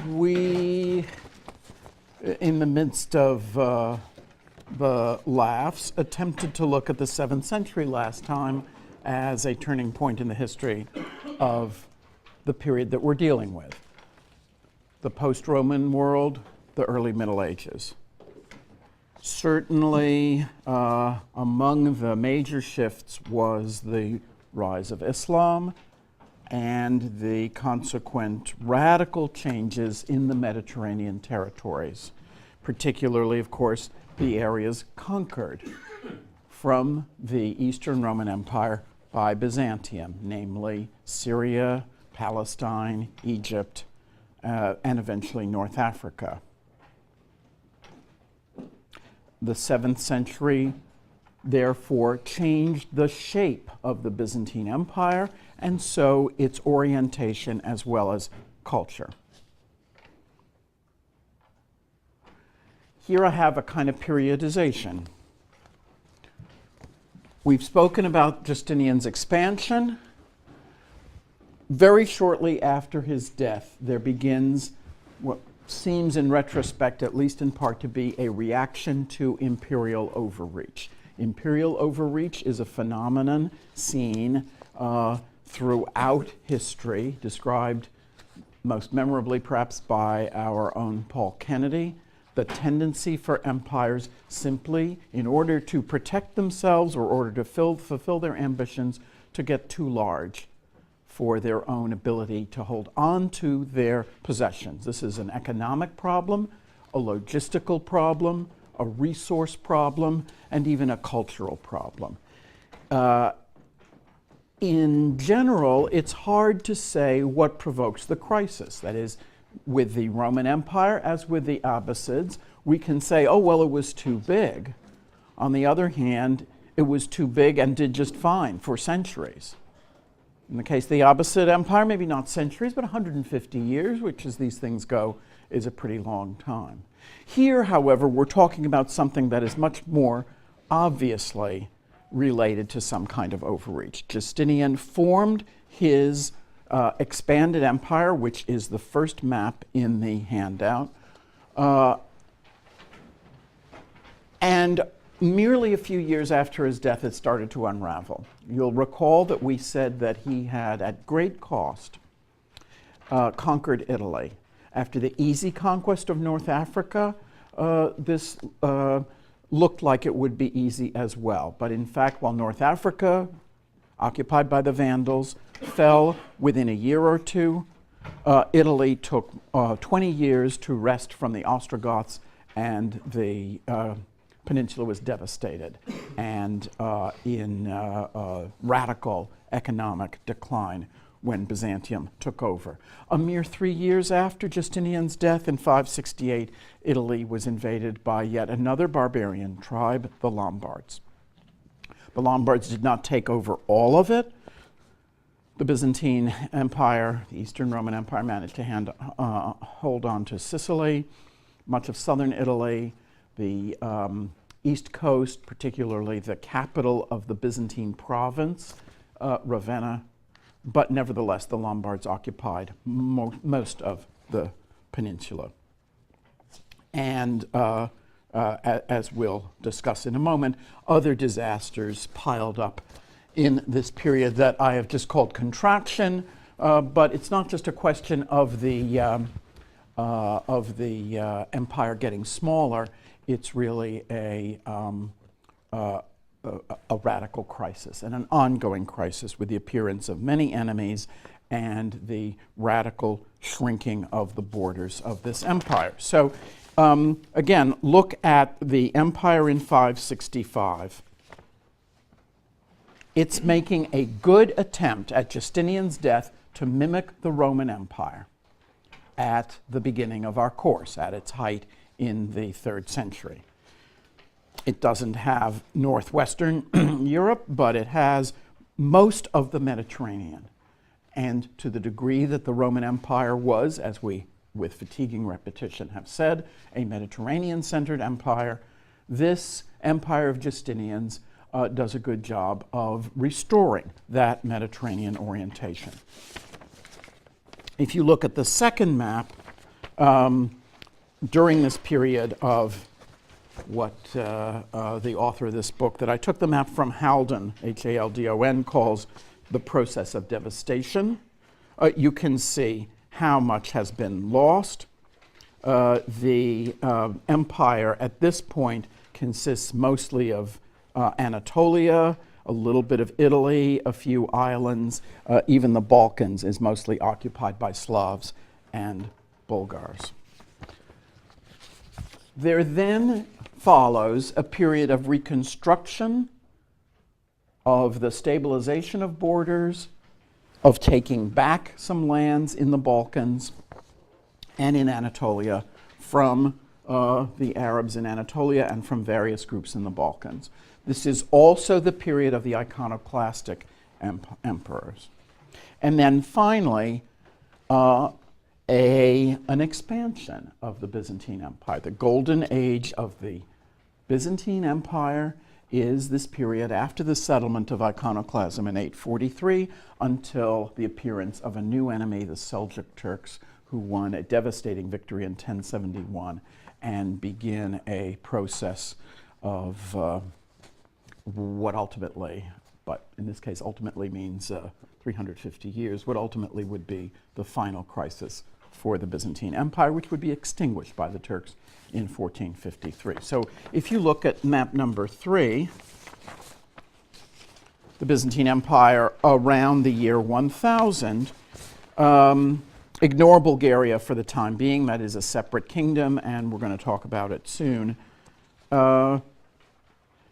We, in the midst of the laughs, attempted to look at the 7th century last time as a turning point in the history of the period that we're dealing with. The post-Roman world, the early Middle Ages. Certainly, among the major shifts was the rise of Islam and the consequent radical changes in the Mediterranean territories, particularly, of course, the areas conquered from the Eastern Roman Empire by Byzantium, namely Syria, Palestine, Egypt, and eventually North Africa. The 7th century, therefore, changed the shape of the Byzantine Empire, and so its orientation as well as culture. Here I have a kind of periodization. We've spoken about Justinian's expansion. Very shortly after his death, there begins what seems in retrospect, at least in part, to be a reaction to imperial overreach. Imperial overreach is a phenomenon seen throughout history, described most memorably perhaps by our own Paul Kennedy. The tendency for empires simply, in order to protect themselves or order to fulfill their ambitions, to get too large for their own ability to hold on to their possessions. This is an economic problem, a logistical problem, a resource problem, and even a cultural problem. In general, it's hard to say what provokes the crisis. That is, with the Roman Empire, as with the Abbasids, we can say, oh, well, it was too big. On the other hand, it was too big and did just fine for centuries. In the case of the Abbasid Empire, maybe not centuries, but 150 years, which as these things go, is a pretty long time. Here, however, we're talking about something that is much more obviously related to some kind of overreach. Justinian formed his expanded empire, which is the first map in the handout, and merely a few years after his death, it started to unravel. You'll recall that we said that he had, at great cost, conquered Italy. After the easy conquest of North Africa, this looked like it would be easy as well. But in fact, while North Africa, occupied by the Vandals, fell within a year or two, Italy took 20 years to wrest from the Ostrogoths, and the peninsula was devastated and in radical economic decline when Byzantium took over. A mere 3 years after Justinian's death in 568, Italy was invaded by yet another barbarian tribe, the Lombards. The Lombards did not take over all of it. The Byzantine Empire, the Eastern Roman Empire, managed to hold on to Sicily, much of southern Italy, the East Coast, particularly the capital of the Byzantine province, Ravenna, but nevertheless the Lombards occupied most of the peninsula. And as we'll discuss in a moment, other disasters piled up in this period that I have just called contraction, but it's not just a question of the empire getting smaller. It's really a radical crisis and an ongoing crisis with the appearance of many enemies and the radical shrinking of the borders of this empire. So again, look at the empire in 565. It's making a good attempt at Justinian's death to mimic the Roman Empire at the beginning of our course, at its height in the 3rd century. It doesn't have northwestern Europe, but it has most of the Mediterranean. And to the degree that the Roman Empire was, as we, with fatiguing repetition, have said, a Mediterranean-centered empire, this empire of Justinian's does a good job of restoring that Mediterranean orientation. If you look at the second map, during this period of what the author of this book that I took the map from Haldon, Haldon, calls the process of devastation. You can see how much has been lost. The empire at this point consists mostly of Anatolia, a little bit of Italy, a few islands. Even the Balkans is mostly occupied by Slavs and Bulgars. There then follows a period of reconstruction, of the stabilization of borders, of taking back some lands in the Balkans and in Anatolia from the Arabs in Anatolia and from various groups in the Balkans. This is also the period of the iconoclastic emperors. And then finally, an expansion of the Byzantine Empire. The golden age of the Byzantine Empire is this period after the settlement of iconoclasm in 843 until the appearance of a new enemy, the Seljuk Turks, who won a devastating victory in 1071 and begin a process of what ultimately, but in this case ultimately means 350 years, what ultimately would be the final crisis for the Byzantine Empire, which would be extinguished by the Turks in 1453. So if you look at map number 3, the Byzantine Empire around the year 1000, ignore Bulgaria for the time being. That is a separate kingdom, and we're going to talk about it soon.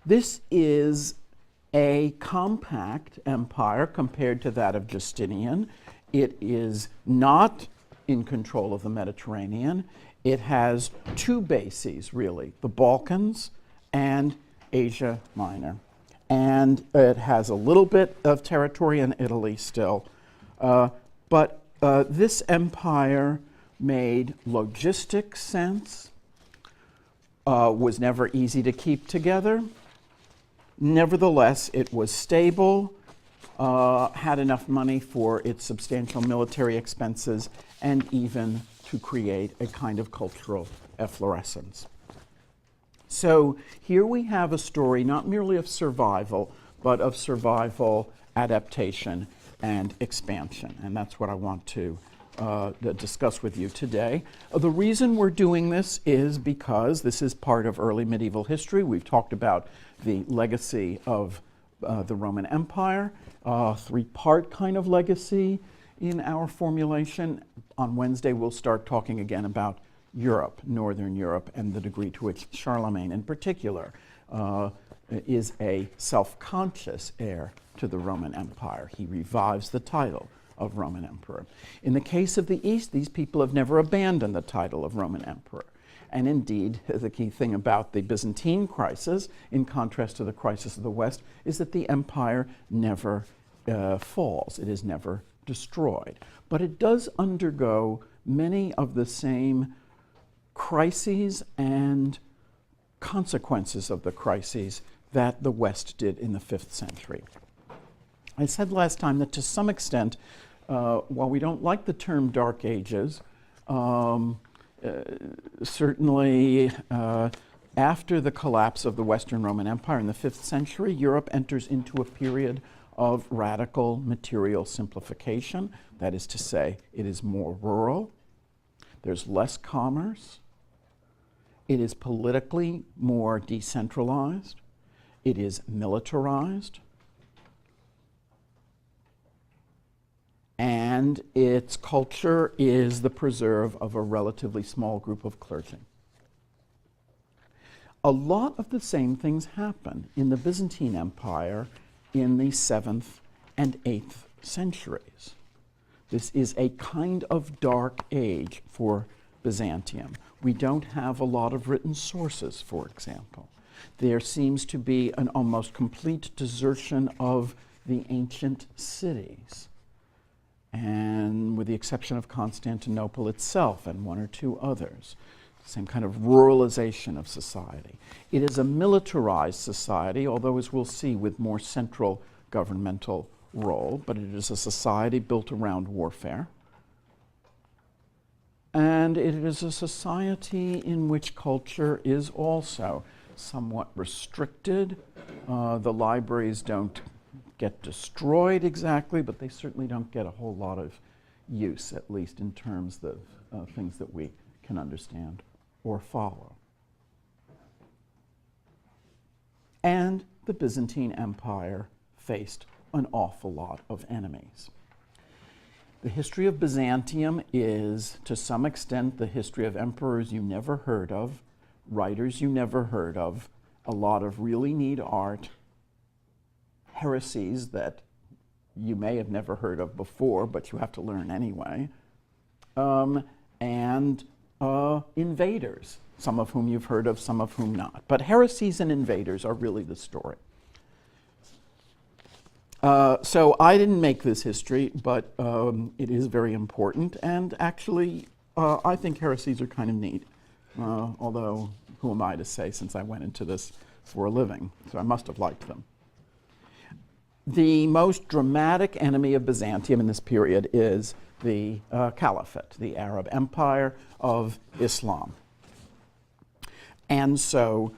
This is a compact empire compared to that of Justinian. It is not in control of the Mediterranean. It has two bases, really, the Balkans and Asia Minor. And it has a little bit of territory in Italy still. But this empire made logistic sense, was never easy to keep together. Nevertheless, it was stable, had enough money for its substantial military expenses, and even to create a kind of cultural efflorescence. So here we have a story not merely of survival, but of survival, adaptation, and expansion. And that's what I want to discuss with you today. The reason we're doing this is because this is part of early medieval history. We've talked about the legacy of the Roman Empire, three-part kind of legacy in our formulation. On Wednesday, we'll start talking again about Europe, Northern Europe, and the degree to which Charlemagne in particular is a self-conscious heir to the Roman Empire. He revives the title of Roman Emperor. In the case of the East, these people have never abandoned the title of Roman Emperor. And indeed, the key thing about the Byzantine crisis, in contrast to the crisis of the West, is that the empire never falls. It is never destroyed. But it does undergo many of the same crises and consequences of the crises that the West did in the 5th century. I said last time that to some extent, while we don't like the term Dark Ages, certainly after the collapse of the Western Roman Empire in the 5th century, Europe enters into a period of radical material simplification. That is to say, it is more rural, there's less commerce, it is politically more decentralized, it is militarized, and its culture is the preserve of a relatively small group of clergy. A lot of the same things happen in the Byzantine Empire in the 7th and 8th centuries. This is a kind of dark age for Byzantium. We don't have a lot of written sources, for example. There seems to be an almost complete desertion of the ancient cities, and with the exception of Constantinople itself and one or two others, same kind of ruralization of society. It is a militarized society, although as we'll see with more central governmental role, but it is a society built around warfare. And it is a society in which culture is also somewhat restricted. The libraries don't get destroyed exactly, but they certainly don't get a whole lot of use, at least in terms of things that we can understand or follow. And the Byzantine Empire faced an awful lot of enemies. The history of Byzantium is, to some extent, the history of emperors you never heard of, writers you never heard of, a lot of really neat art, heresies that you may have never heard of before, but you have to learn anyway, and invaders, some of whom you've heard of, some of whom not. But heresies and invaders are really the story. So I didn't make this history, but it is very important, and actually I think heresies are kind of neat, although who am I to say, since I went into this for a living, so I must have liked them. The most dramatic enemy of Byzantium in this period is the Caliphate, the Arab Empire of Islam. And so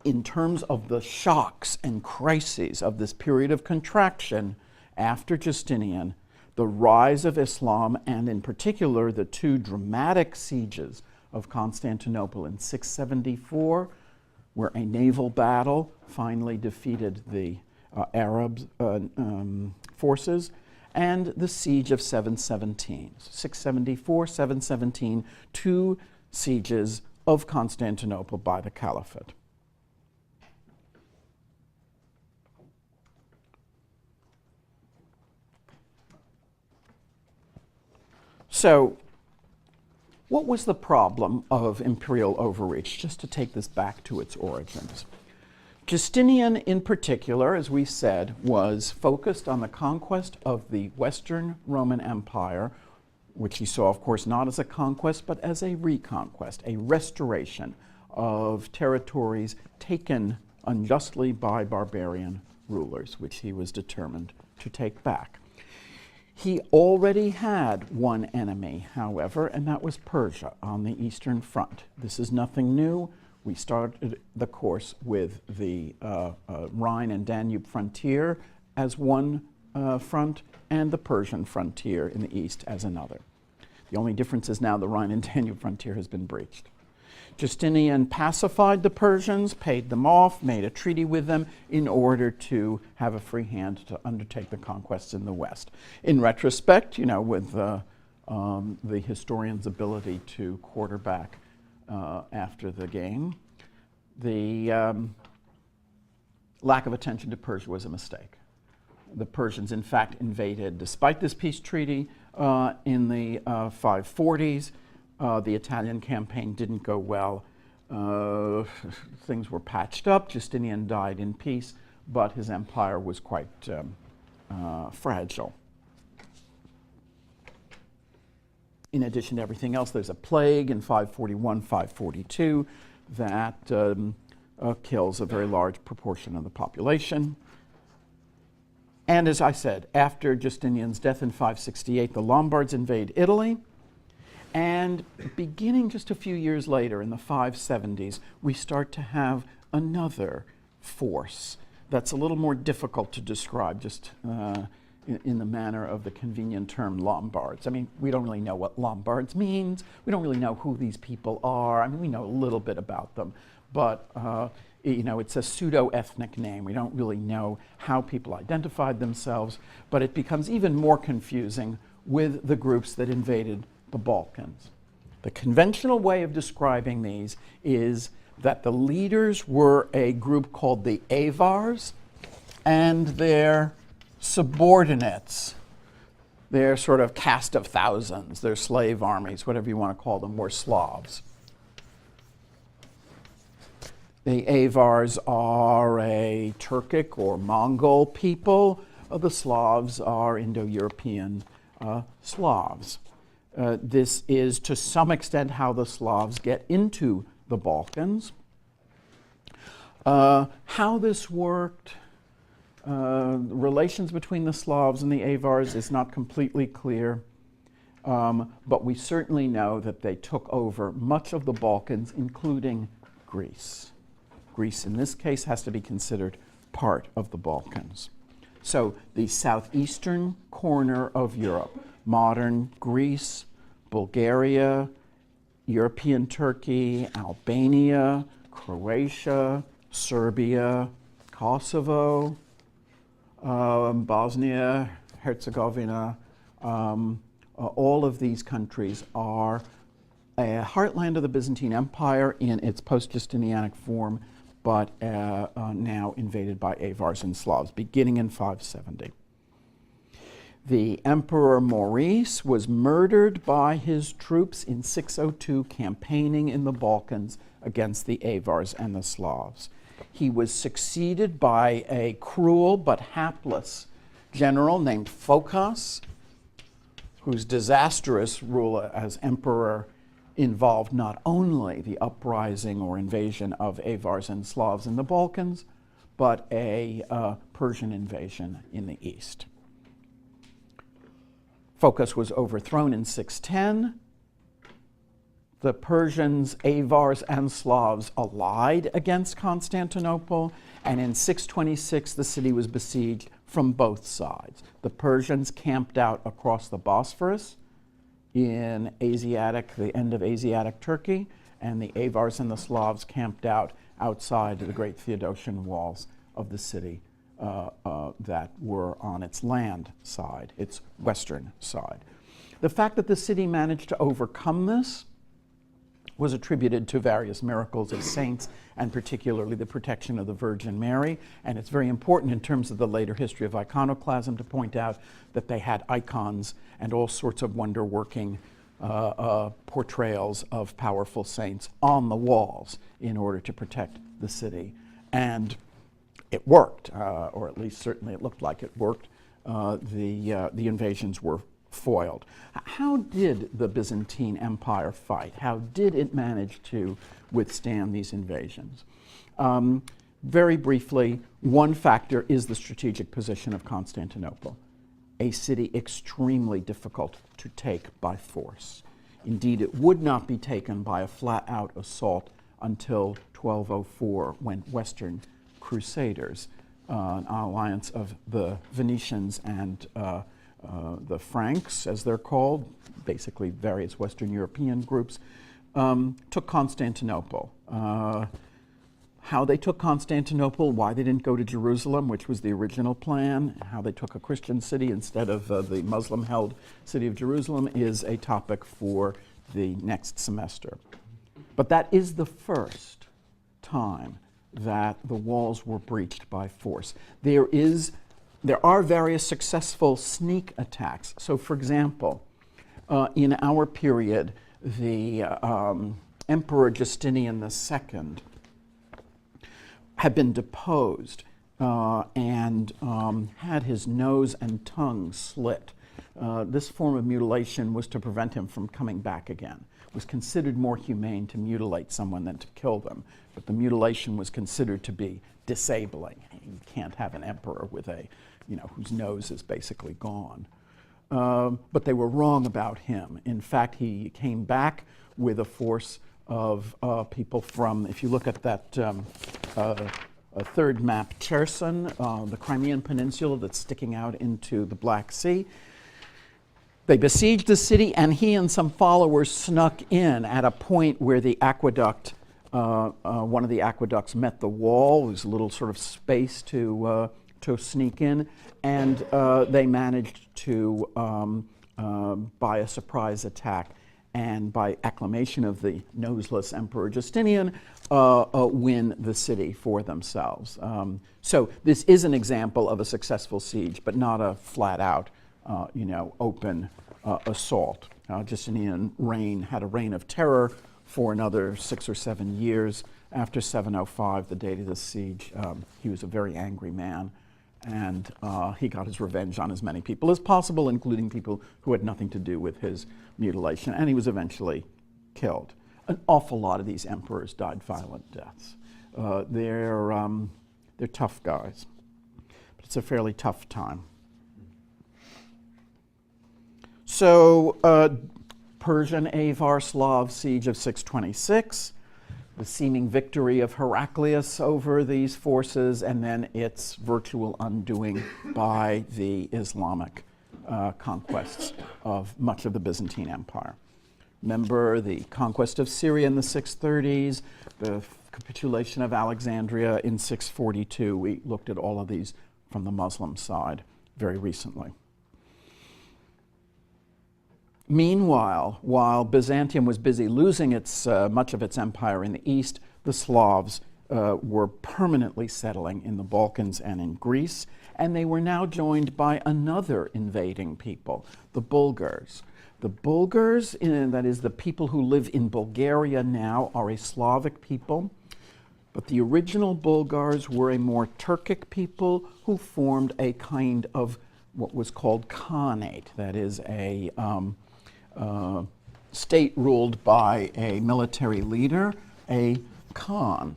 in terms of the shocks and crises of this period of contraction after Justinian, the rise of Islam, and in particular the two dramatic sieges of Constantinople in 674, where a naval battle finally defeated the Arab forces, and the siege of 717. 674, 717, two sieges of Constantinople by the Caliphate. So, what was the problem of imperial overreach? Just to take this back to its origins. Justinian, in particular, as we said, was focused on the conquest of the Western Roman Empire, which he saw, of course, not as a conquest, but as a reconquest, a restoration of territories taken unjustly by barbarian rulers, which he was determined to take back. He already had one enemy, however, and that was Persia on the Eastern Front. This is nothing new. We started the course with the Rhine and Danube frontier as one front, and the Persian frontier in the east as another. The only difference is now the Rhine and Danube frontier has been breached. Justinian pacified the Persians, paid them off, made a treaty with them in order to have a free hand to undertake the conquests in the West. In retrospect, you know, with the historian's ability to quarterback after the game, the lack of attention to Persia was a mistake. The Persians, in fact, invaded, despite this peace treaty, in the 540s. The Italian campaign didn't go well. Things were patched up. Justinian died in peace, but his empire was quite fragile. In addition to everything else, there's a plague in 541, 542 that kills a very large proportion of the population. And as I said, after Justinian's death in 568, the Lombards invade Italy. And beginning just a few years later, in the 570s, we start to have another force that's a little more difficult to describe, just in the manner of the convenient term Lombards. I mean, we don't really know what Lombards means. We don't really know who these people are. I mean, we know a little bit about them, but you know, it's a pseudo-ethnic name. We don't really know how people identified themselves, but it becomes even more confusing with the groups that invaded the Balkans. The conventional way of describing these is that the leaders were a group called the Avars, and their subordinates, their sort of caste of thousands, their slave armies, whatever you want to call them, were Slavs. The Avars are a Turkic or Mongol people. The Slavs are Indo-European Slavs. This is, to some extent, how the Slavs get into the Balkans. How this worked, relations between the Slavs and the Avars is not completely clear. but we certainly know that they took over much of the Balkans, including Greece. Greece, in this case, has to be considered part of the Balkans. So the southeastern corner of Europe, modern Greece, Bulgaria, European Turkey, Albania, Croatia, Serbia, Kosovo, Bosnia, Herzegovina, all of these countries are a heartland of the Byzantine Empire in its post-Justinianic form, but now invaded by Avars and Slavs, beginning in 570. The Emperor Maurice was murdered by his troops in 602, campaigning in the Balkans against the Avars and the Slavs. He was succeeded by a cruel but hapless general named Phocas, whose disastrous rule as emperor involved not only the uprising or invasion of Avars and Slavs in the Balkans, but a Persian invasion in the east. Phocas was overthrown in 610. The Persians, Avars, and Slavs allied against Constantinople, and in 626 the city was besieged from both sides. The Persians camped out across the Bosphorus in the end of Asiatic Turkey, and the Avars and the Slavs camped out outside the great Theodosian walls of the city that were on its land side, its western side. The fact that the city managed to overcome this was attributed to various miracles of saints, and particularly the protection of the Virgin Mary. And it's very important in terms of the later history of iconoclasm to point out that they had icons and all sorts of wonder-working portrayals of powerful saints on the walls in order to protect the city. And it worked, or at least certainly it looked like it worked. The invasions were foiled. How did the Byzantine Empire fight? How did it manage to withstand these invasions? Very briefly, one factor is the strategic position of Constantinople, a city extremely difficult to take by force. Indeed, it would not be taken by a flat-out assault until 1204, when Western Crusaders, an alliance of the Venetians and the Franks, as they're called, basically various Western European groups, took Constantinople. How they took Constantinople, why they didn't go to Jerusalem, which was the original plan, how they took a Christian city instead of the Muslim-held city of Jerusalem, is a topic for the next semester. But that is the first time that the walls were breached by force. There are various successful sneak attacks. So, for example, in our period, the Emperor Justinian II had been deposed and had his nose and tongue slit. This form of mutilation was to prevent him from coming back again. It was considered more humane to mutilate someone than to kill them, but the mutilation was considered to be disabling. You can't have an emperor with whose nose is basically gone. But they were wrong about him. In fact, he came back with a force of people from, if you look at that third map, Cherson, the Crimean Peninsula that's sticking out into the Black Sea. They besieged the city, and he and some followers snuck in at a point where the aqueduct, one of the aqueducts met the wall. There was a little sort of space to sneak in, and they managed to, by a surprise attack and by acclamation of the noseless Emperor Justinian, win the city for themselves. So this is an example of a successful siege, but not a flat-out, open assault. Justinian had a reign of terror for another 6 or 7 years. After 705, the date of the siege, he was a very angry man, and he got his revenge on as many people as possible, including people who had nothing to do with his mutilation, and he was eventually killed. An awful lot of these emperors died violent deaths. They're tough guys, but it's a fairly tough time. So, Persian Avar Slav siege of 626, the seeming victory of Heraclius over these forces, and then its virtual undoing by the Islamic conquests of much of the Byzantine Empire. Remember the conquest of Syria in the 630s, the capitulation of Alexandria in 642. We looked at all of these from the Muslim side very recently. Meanwhile, while Byzantium was busy losing much of its empire in the east, the Slavs were permanently settling in the Balkans and in Greece, and they were now joined by another invading people, the Bulgars. The Bulgars, that is the people who live in Bulgaria now, are a Slavic people, but the original Bulgars were a more Turkic people who formed a kind of what was called Khanate, that is a state ruled by a military leader, a Khan.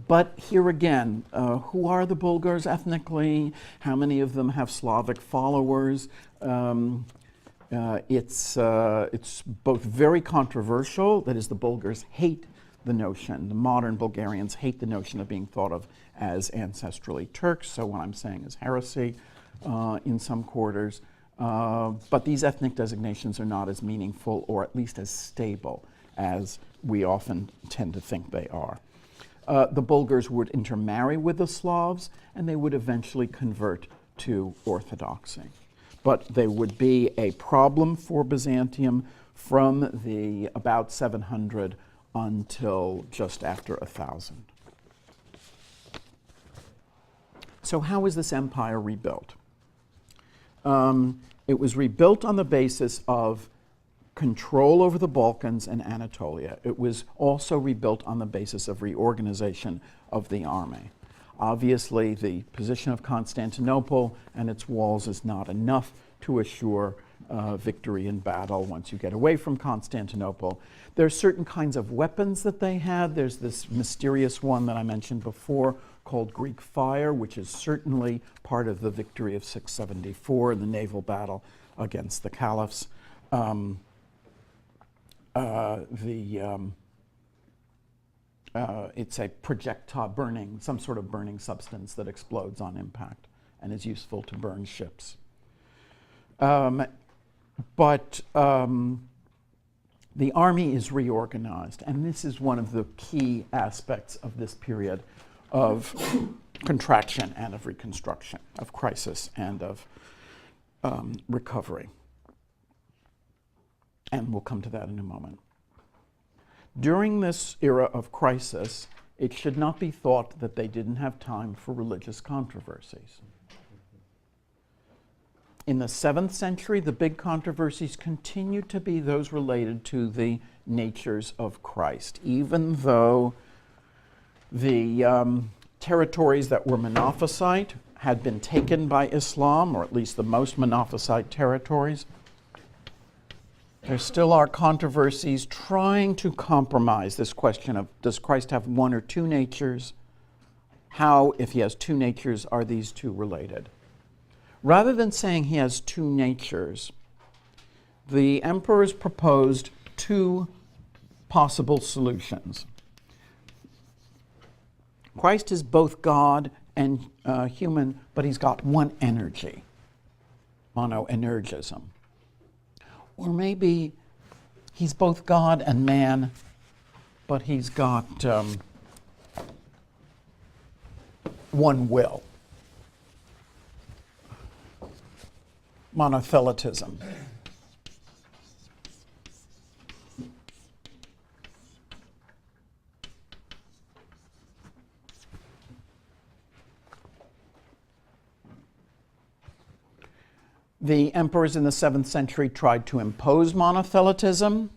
But here again, who are the Bulgars ethnically? How many of them have Slavic followers? It's both very controversial, that is, the Bulgars hate the notion, the modern Bulgarians hate the notion of being thought of as ancestrally Turks, so what I'm saying is heresy in some quarters. But these ethnic designations are not as meaningful, or at least as stable, as we often tend to think they are. The Bulgars would intermarry with the Slavs, and they would eventually convert to Orthodoxy. But they would be a problem for Byzantium from the about 700 until just after 1000. So how was this empire rebuilt? It was rebuilt on the basis of control over the Balkans and Anatolia. It was also rebuilt on the basis of reorganization of the army. Obviously, the position of Constantinople and its walls is not enough to assure victory in battle once you get away from Constantinople. There are certain kinds of weapons that they had. There's this mysterious one that I mentioned before called Greek fire, which is certainly part of the victory of 674 in the naval battle against the caliphs. It's a projectile burning, some sort of burning substance that explodes on impact and is useful to burn ships. But the army is reorganized, and this is one of the key aspects of this period of contraction and of reconstruction, of crisis and of recovery. And we'll come to that in a moment. During this era of crisis, it should not be thought that they didn't have time for religious controversies. In the 7th century, the big controversies continued to be those related to the natures of Christ, even though the territories that were Monophysite had been taken by Islam, or at least the most Monophysite territories. There still are controversies trying to compromise this question of, does Christ have one or two natures? How, if he has two natures, are these two related? Rather than saying he has two natures, the emperors proposed two possible solutions. Christ is both God and human, but he's got one energy, monoenergism. Or maybe he's both God and man, but he's got one will. Monothelitism. The emperors in the 7th century tried to impose monothelitism,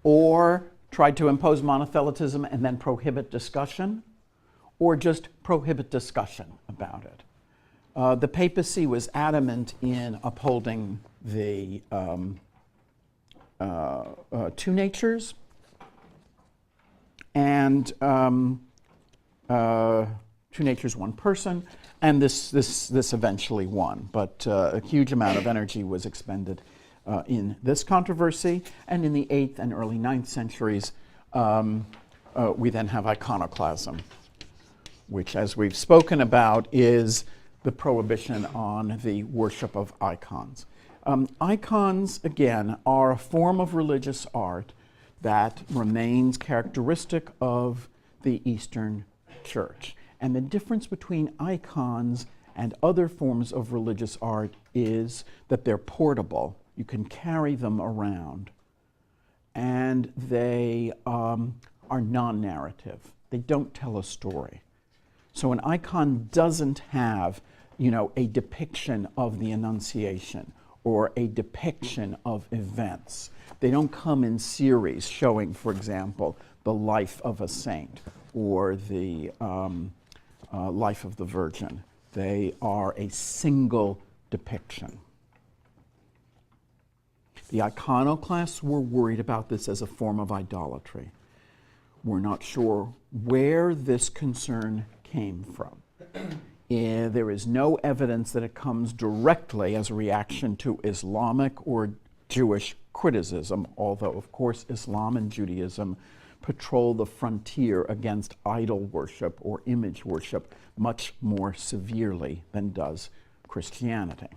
or tried to impose monothelitism and then prohibit discussion, or just prohibit discussion about it. The papacy was adamant in upholding the two natures and two natures, one person, and this eventually won. But a huge amount of energy was expended in this controversy, and in the 8th and early 9th centuries, we then have iconoclasm, which, as we've spoken about, is the prohibition on the worship of icons. Icons, again, are a form of religious art that remains characteristic of the Eastern Church. And the difference between icons and other forms of religious art is that they're portable. You can carry them around. And they are non-narrative. They don't tell a story. So an icon doesn't have, a depiction of the Annunciation or a depiction of events. They don't come in series showing, for example, the life of a saint or the life of the Virgin. They are a single depiction. The iconoclasts were worried about this as a form of idolatry. We're not sure where this concern came from. There is no evidence that it comes directly as a reaction to Islamic or Jewish criticism, although, of course, Islam and Judaism patrol the frontier against idol worship or image worship much more severely than does Christianity.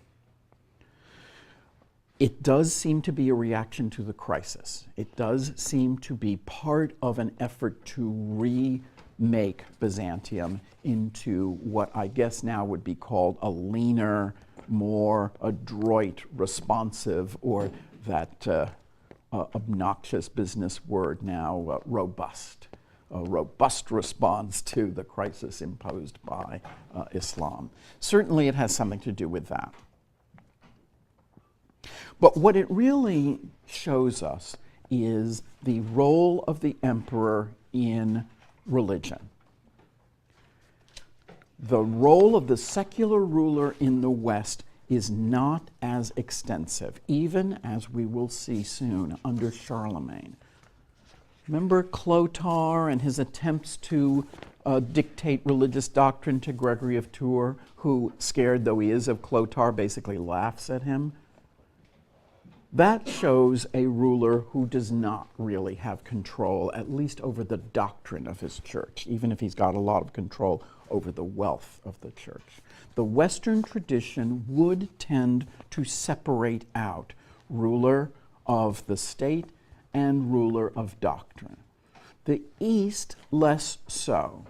It does seem to be a reaction to the crisis. It does seem to be part of an effort to remake Byzantium into what I guess now would be called a leaner, more adroit, responsive, or that obnoxious business word now, robust. A robust response to the crisis imposed by Islam. Certainly it has something to do with that. But what it really shows us is the role of the emperor in religion. The role of the secular ruler in the West is not as extensive, even as we will see soon under Charlemagne. Remember Clotaire and his attempts to dictate religious doctrine to Gregory of Tours, who, scared though he is of Clotaire, basically laughs at him? That shows a ruler who does not really have control, at least over the doctrine of his church, even if he's got a lot of control over the wealth of the church. The Western tradition would tend to separate out ruler of the state and ruler of doctrine. The East, less so.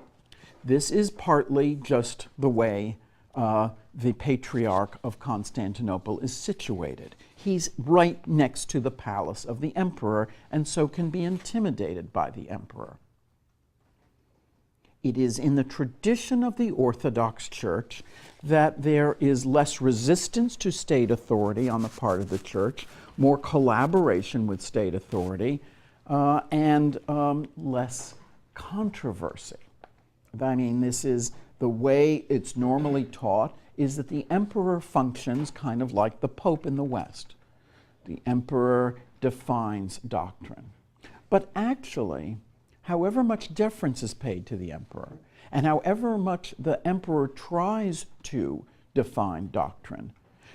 This is partly just the way the Patriarch of Constantinople is situated. He's right next to the palace of the emperor, and so can be intimidated by the emperor. It is in the tradition of the Orthodox Church that there is less resistance to state authority on the part of the church, more collaboration with state authority, and less controversy. I mean, this is the way it's normally taught, is that the emperor functions kind of like the Pope in the West. The emperor defines doctrine. But actually, however much deference is paid to the emperor, and however much the emperor tries to define doctrine,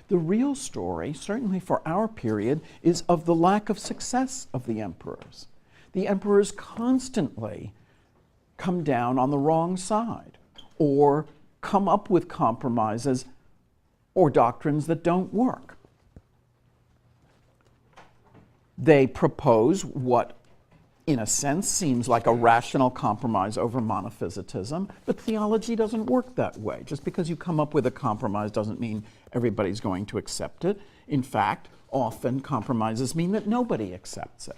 the real story, certainly for our period, is of the lack of success of the emperors. The emperors constantly come down on the wrong side, or come up with compromises or doctrines that don't work. They propose what, in a sense, seems like a rational compromise over monophysitism, but theology doesn't work that way. Just because you come up with a compromise doesn't mean everybody's going to accept it. In fact, often compromises mean that nobody accepts it.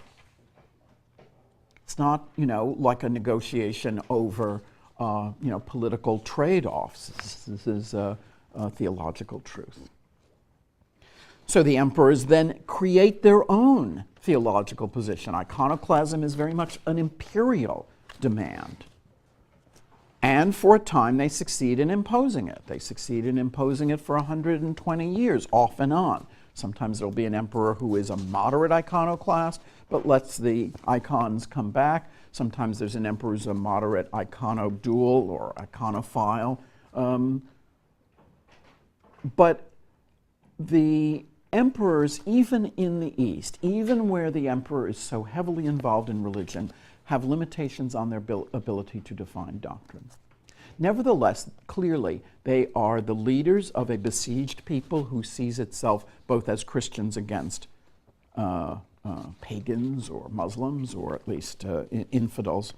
It's not, like a negotiation over, political trade-offs. This is a theological truth. So the emperors then create their own theological position. Iconoclasm is very much an imperial demand. And for a time, they succeed in imposing it. They succeed in imposing it for 120 years, off and on, Sometimes there'll be an emperor who is a moderate iconoclast, but lets the icons come back. Sometimes there's an emperor who's a moderate iconodual or iconophile. But the emperors, even in the East, even where the emperor is so heavily involved in religion, have limitations on their ability to define doctrine. Nevertheless, clearly, they are the leaders of a besieged people who sees itself both as Christians against pagans or Muslims, or at least infidels,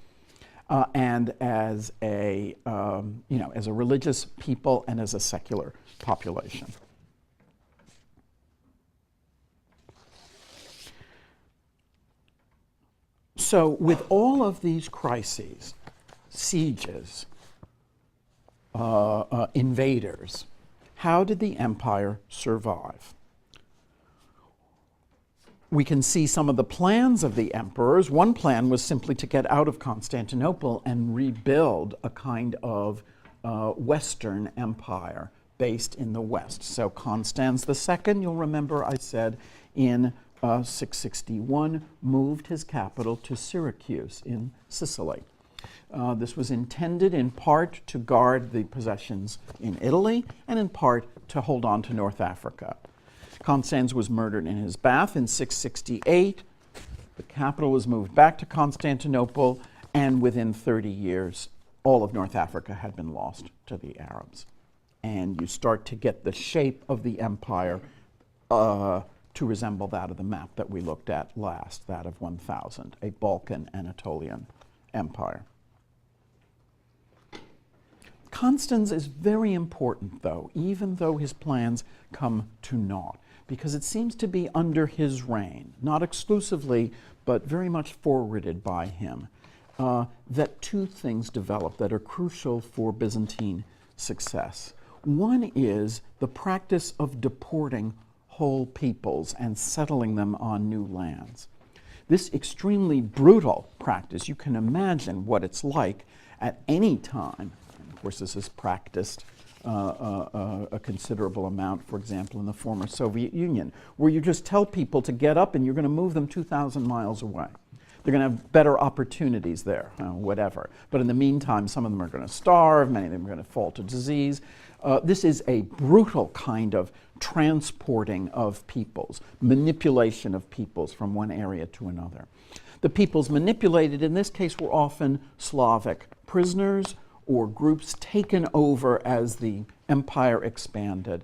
and as a as a religious people and as a secular population. So, with all of these crises, sieges, invaders, how did the empire survive? We can see some of the plans of the emperors. One plan was simply to get out of Constantinople and rebuild a kind of Western empire based in the West. So Constans II, you'll remember I said, in 661, moved his capital to Syracuse in Sicily. This was intended in part to guard the possessions in Italy and in part to hold on to North Africa. Constans was murdered in his bath in 668. The capital was moved back to Constantinople, and within 30 years, all of North Africa had been lost to the Arabs. And you start to get the shape of the empire to resemble that of the map that we looked at last, that of 1000, a Balkan Anatolian empire. Constans is very important, though, even though his plans come to naught, because it seems to be under his reign, not exclusively, but very much forwarded by him, that two things develop that are crucial for Byzantine success. One is the practice of deporting whole peoples and settling them on new lands. This extremely brutal practice, you can imagine what it's like at any time. Of course, this is practiced a considerable amount, for example, in the former Soviet Union, where you just tell people to get up and you're going to move them 2,000 miles away. They're going to have better opportunities there, whatever. But in the meantime, some of them are going to starve, many of them are going to fall to disease. This is a brutal kind of transporting of peoples, manipulation of peoples from one area to another. The peoples manipulated in this case were often Slavic prisoners or groups taken over as the empire expanded,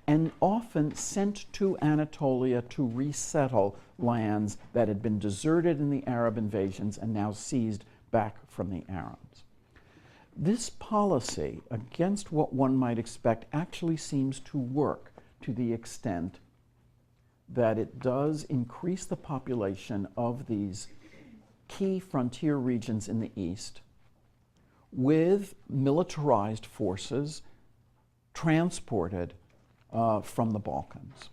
and often sent to Anatolia to resettle lands that had been deserted in the Arab invasions and now seized back from the Arabs. This policy, against what one might expect, actually seems to work to the extent that it does increase the population of these key frontier regions in the east with militarized forces transported from the Balkans.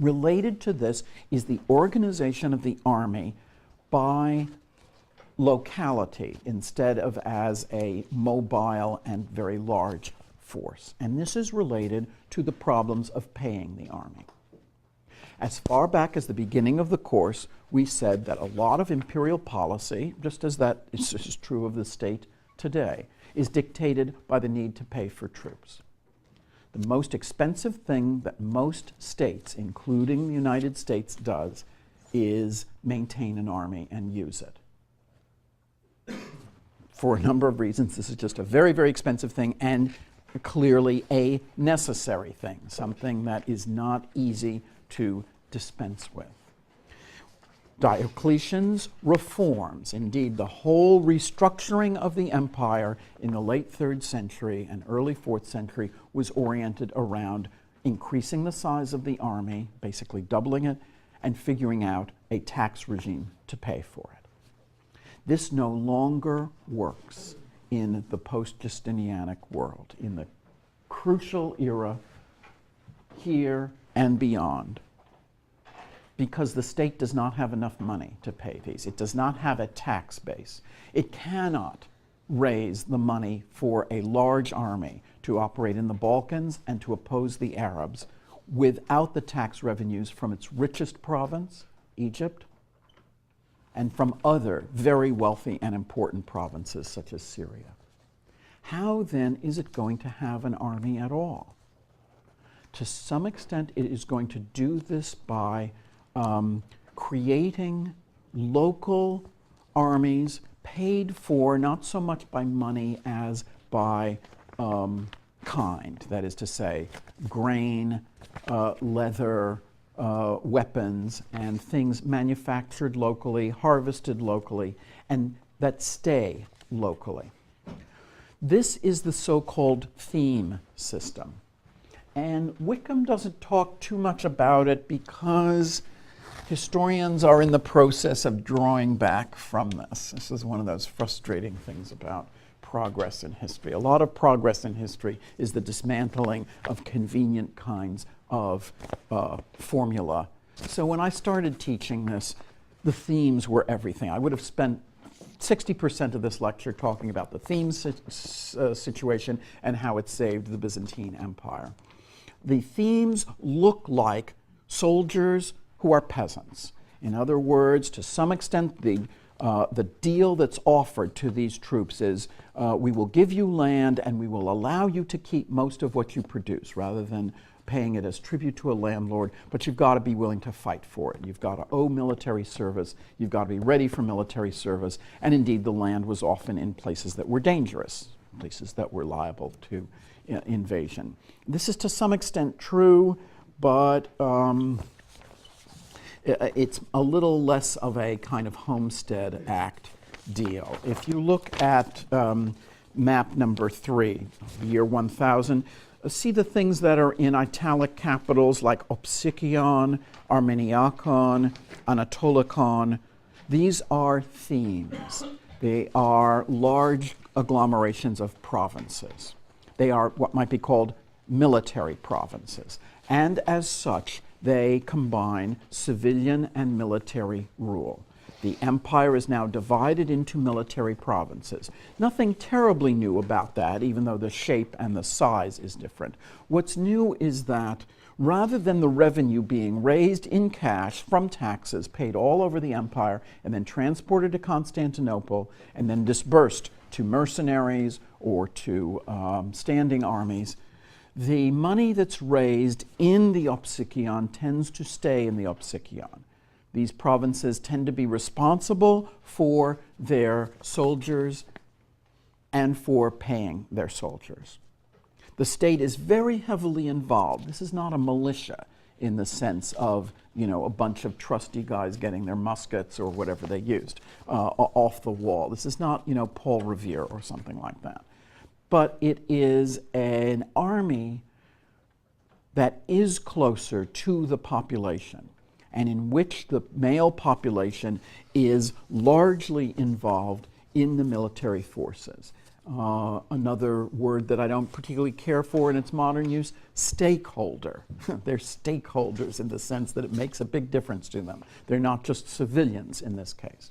Related to this is the organization of the army by locality instead of as a mobile and very large force. And this is related to the problems of paying the army. As far back as the beginning of the course, we said that a lot of imperial policy, just as that is true of the state today, is dictated by the need to pay for troops. The most expensive thing that most states, including the United States, does is maintain an army and use it. For a number of reasons, this is just a very, very expensive thing and clearly a necessary thing, something that is not easy to dispense with. Diocletian's reforms, indeed the whole restructuring of the empire in the late 3rd century and early 4th century was oriented around increasing the size of the army, basically doubling it, and figuring out a tax regime to pay for it. This no longer works in the post-Justinianic world, in the crucial era here and beyond, because the state does not have enough money to pay these. It does not have a tax base. It cannot raise the money for a large army to operate in the Balkans and to oppose the Arabs without the tax revenues from its richest province, Egypt, and from other very wealthy and important provinces such as Syria. How then is it going to have an army at all? To some extent, it is going to do this by creating local armies paid for not so much by money as by kind, that is to say, grain, leather, weapons, and things manufactured locally, harvested locally, and that stay locally. This is the so-called theme system. And Wickham doesn't talk too much about it because historians are in the process of drawing back from this. This is one of those frustrating things about progress in history. A lot of progress in history is the dismantling of convenient kinds of formula. So when I started teaching this, the themes were everything. I would have spent 60% of this lecture talking about the theme situation and how it saved the Byzantine Empire. The themes look like soldiers who are peasants. In other words, to some extent, the deal that's offered to these troops is we will give you land and we will allow you to keep most of what you produce rather than paying it as tribute to a landlord, but you've got to be willing to fight for it. You've got to owe military service. You've got to be ready for military service. And indeed, the land was often in places that were dangerous, places that were liable to invasion. This is to some extent true, but it's a little less of a kind of Homestead Act deal. If you look at map number 3, year 1000, see the things that are in italic capitals like Opsikion, Armeniakon, Anatolikon. These are themes. They are large agglomerations of provinces. They are what might be called military provinces. And as such, they combine civilian and military rule. The empire is now divided into military provinces. Nothing terribly new about that, even though the shape and the size is different. What's new is that rather than the revenue being raised in cash from taxes paid all over the empire and then transported to Constantinople and then dispersed to mercenaries or to standing armies, the money that's raised in the Opsikion tends to stay in the Opsikion. These provinces tend to be responsible for their soldiers and for paying their soldiers. The state is very heavily involved. This is not a militia in the sense of, a bunch of trusty guys getting their muskets or whatever they used off the wall. This is not, Paul Revere or something like that. But it is an army that is closer to the population, and in which the male population is largely involved in the military forces. Another word that I don't particularly care for in its modern use, stakeholder. They're stakeholders in the sense that it makes a big difference to them. They're not just civilians in this case.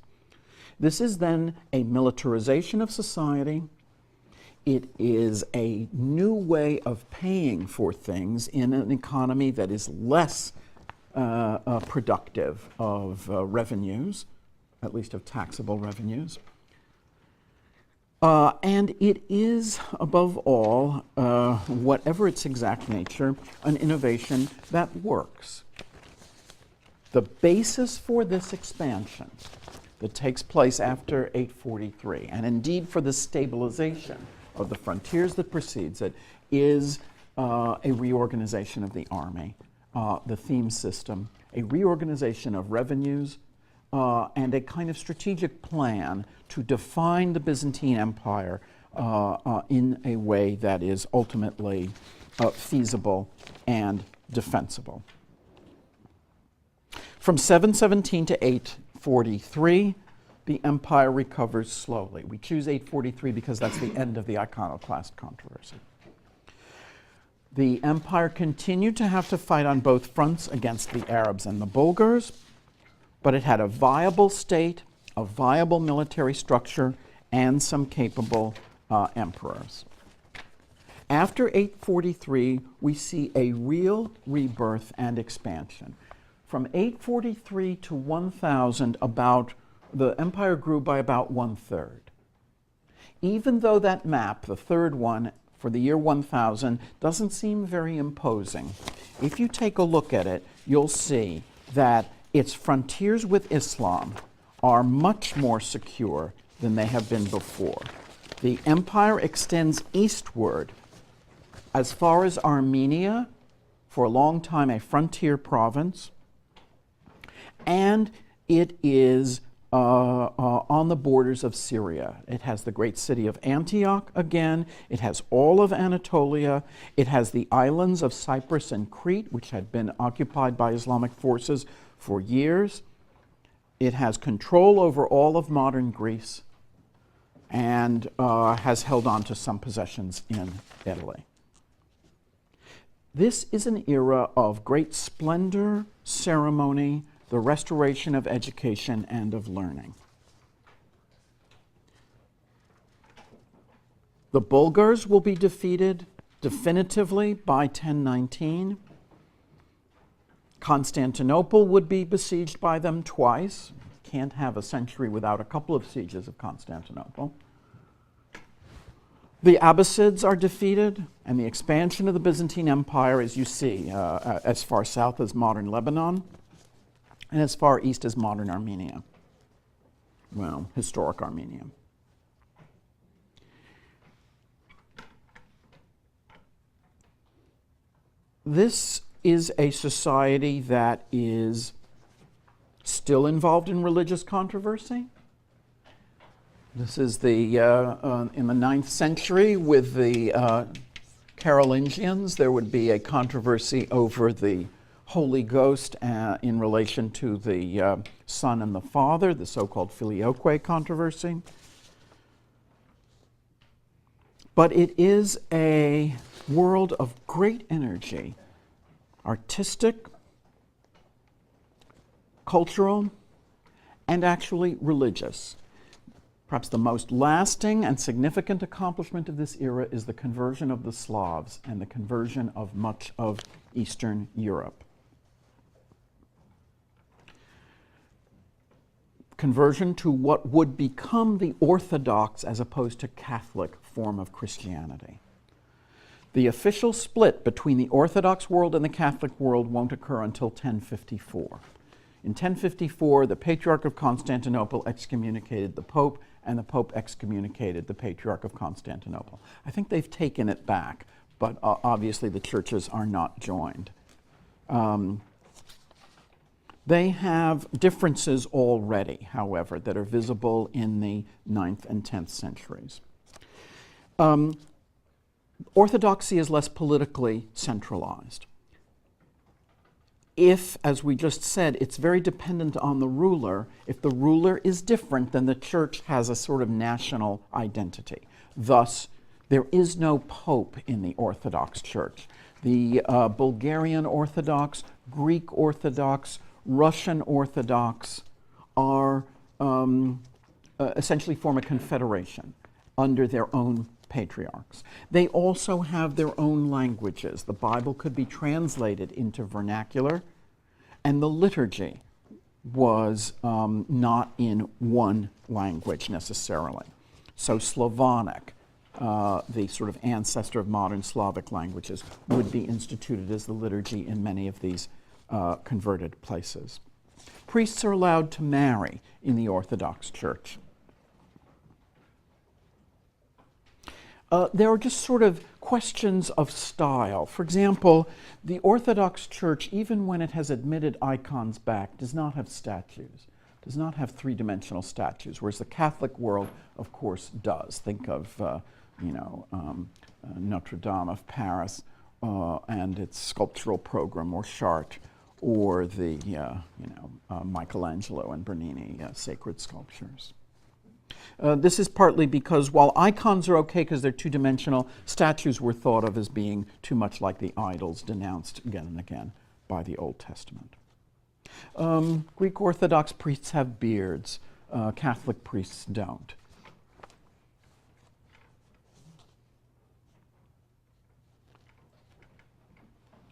This is then a militarization of society. It is a new way of paying for things in an economy that is less productive of revenues, at least of taxable revenues. And it is, above all, whatever its exact nature, an innovation that works. The basis for this expansion that takes place after 843, and indeed for the stabilization of the frontiers that precedes it, is a reorganization of the army, the theme system, a reorganization of revenues, and a kind of strategic plan to define the Byzantine Empire in a way that is ultimately feasible and defensible. From 717 to 843, the empire recovers slowly. We choose 843 because that's the end of the iconoclast controversy. The empire continued to have to fight on both fronts against the Arabs and the Bulgars, but it had a viable state, a viable military structure, and some capable emperors. After 843, we see a real rebirth and expansion. From 843 to 1000, the empire grew by about 1/3. Even though that map, the third one for the year 1000, doesn't seem very imposing, if you take a look at it, you'll see that its frontiers with Islam are much more secure than they have been before. The empire extends eastward as far as Armenia, for a long time a frontier province, and it is on the borders of Syria. It has the great city of Antioch again. It has all of Anatolia. It has the islands of Cyprus and Crete, which had been occupied by Islamic forces for years. It has control over all of modern Greece and has held on to some possessions in Italy. This is an era of great splendor, ceremony, the restoration of education and of learning. The Bulgars will be defeated definitively by 1019. Constantinople would be besieged by them twice. Can't have a century without a couple of sieges of Constantinople. The Abbasids are defeated, and the expansion of the Byzantine Empire, as you see, as far south as modern Lebanon, and as far east as modern Armenia. Well, historic Armenia. This is a society that is still involved in religious controversy. This is the in the 9th century with the Carolingians. There would be a controversy over the Holy Ghost in relation to the Son and the Father, the so-called Filioque controversy. But it is a world of great energy, artistic, cultural, and actually religious. Perhaps the most lasting and significant accomplishment of this era is the conversion of the Slavs and the conversion of much of Eastern Europe. Conversion to what would become the Orthodox as opposed to Catholic form of Christianity. The official split between the Orthodox world and the Catholic world won't occur until 1054. In 1054, the Patriarch of Constantinople excommunicated the Pope, and the Pope excommunicated the Patriarch of Constantinople. I think they've taken it back, but obviously the churches are not joined. They have differences already, however, that are visible in the 9th and 10th centuries. Orthodoxy is less politically centralized. If, as we just said, it's very dependent on the ruler, if the ruler is different, then the church has a sort of national identity. Thus, there is no pope in the Orthodox Church. The Bulgarian Orthodox, Greek Orthodox, Russian Orthodox are essentially form a confederation under their own patriarchs. They also have their own languages. The Bible could be translated into vernacular, and the liturgy was not in one language necessarily. So Slavonic, the sort of ancestor of modern Slavic languages, would be instituted as the liturgy in many of these converted places. Priests are allowed to marry in the Orthodox Church. There are just sort of questions of style. For example, the Orthodox Church, even when it has admitted icons back, does not have statues, does not have three-dimensional statues, whereas the Catholic world, of course, does. Think of, Notre Dame of Paris and its sculptural program, or Chartres, or the, Michelangelo and Bernini sacred sculptures. This is partly because while icons are okay because they're two-dimensional, statues were thought of as being too much like the idols denounced again and again by the Old Testament. Greek Orthodox priests have beards. Catholic priests don't.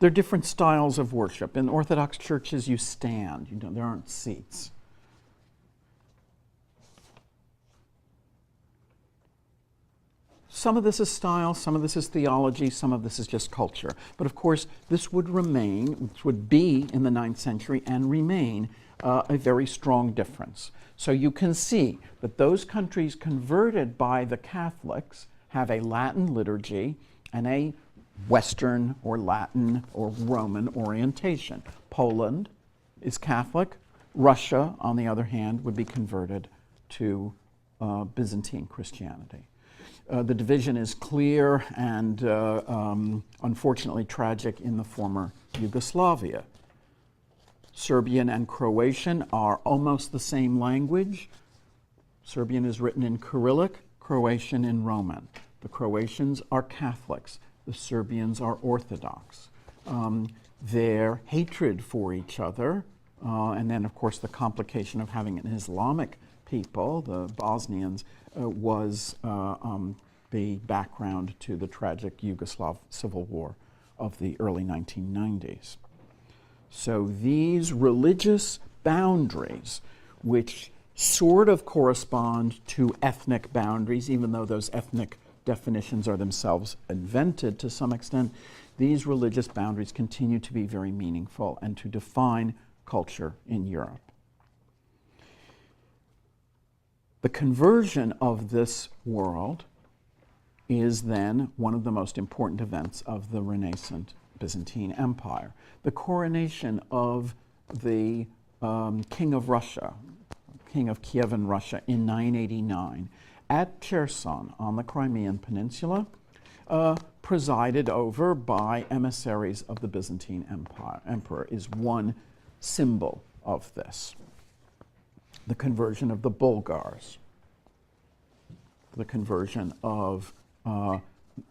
There are different styles of worship. In Orthodox churches, you stand. There aren't seats. Some of this is style, some of this is theology, some of this is just culture. But of course, this would be in the 9th century and remain a very strong difference. So you can see that those countries converted by the Catholics have a Latin liturgy and a Western or Latin or Roman orientation. Poland is Catholic. Russia, on the other hand, would be converted to Byzantine Christianity. The division is clear and unfortunately tragic in the former Yugoslavia. Serbian and Croatian are almost the same language. Serbian is written in Cyrillic, Croatian in Roman. The Croatians are Catholics. The Serbians are Orthodox. Their hatred for each other, and then of course the complication of having an Islamic people, the Bosnians, was the background to the tragic Yugoslav civil war of the early 1990s. So these religious boundaries, which sort of correspond to ethnic boundaries, even though those ethnic definitions are themselves invented to some extent, these religious boundaries continue to be very meaningful and to define culture in Europe. The conversion of this world is then one of the most important events of the Renaissance Byzantine Empire. The coronation of the King of Russia, King of Kievan Russia in 989 at Cherson on the Crimean Peninsula, presided over by emissaries of the Byzantine Emperor, is one symbol of this. The conversion of the Bulgars, the conversion of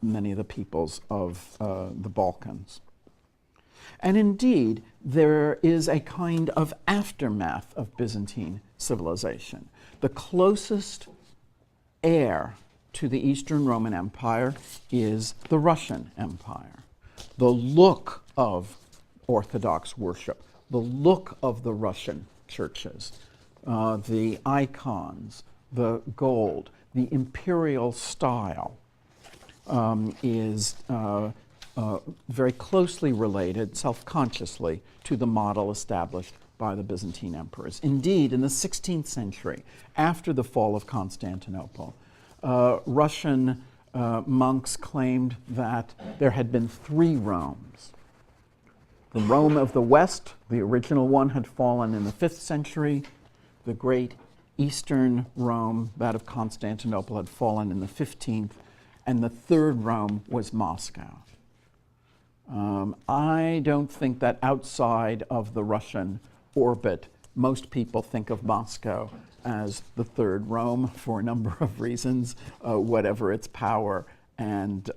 many of the peoples of the Balkans. And indeed, there is a kind of aftermath of Byzantine civilization. The closest heir to the Eastern Roman Empire is the Russian Empire. The look of Orthodox worship, the look of the Russian churches, the icons, the gold, the imperial style is very closely related, self-consciously, to the model established by the Byzantine emperors. Indeed, in the 16th century, after the fall of Constantinople, Russian monks claimed that there had been 3 Romes. The Rome of the West, the original one, had fallen in the 5th century. The great Eastern Rome, that of Constantinople, had fallen in the 15th, and the 3rd Rome was Moscow. I don't think that outside of the Russian orbit, most people think of Moscow as the 3rd Rome for a number of reasons, whatever its power and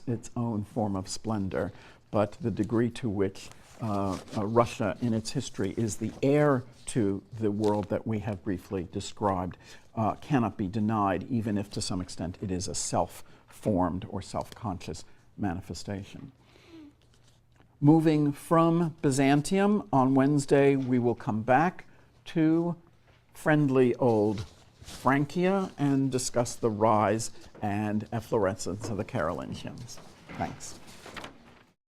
its own form of splendor. But the degree to which Russia in its history is the heir to the world that we have briefly described cannot be denied, even if to some extent it is a self-formed or self-conscious manifestation. Moving from Byzantium, on Wednesday we will come back to friendly old Francia and discuss the rise and efflorescence of the Carolingians. Thanks.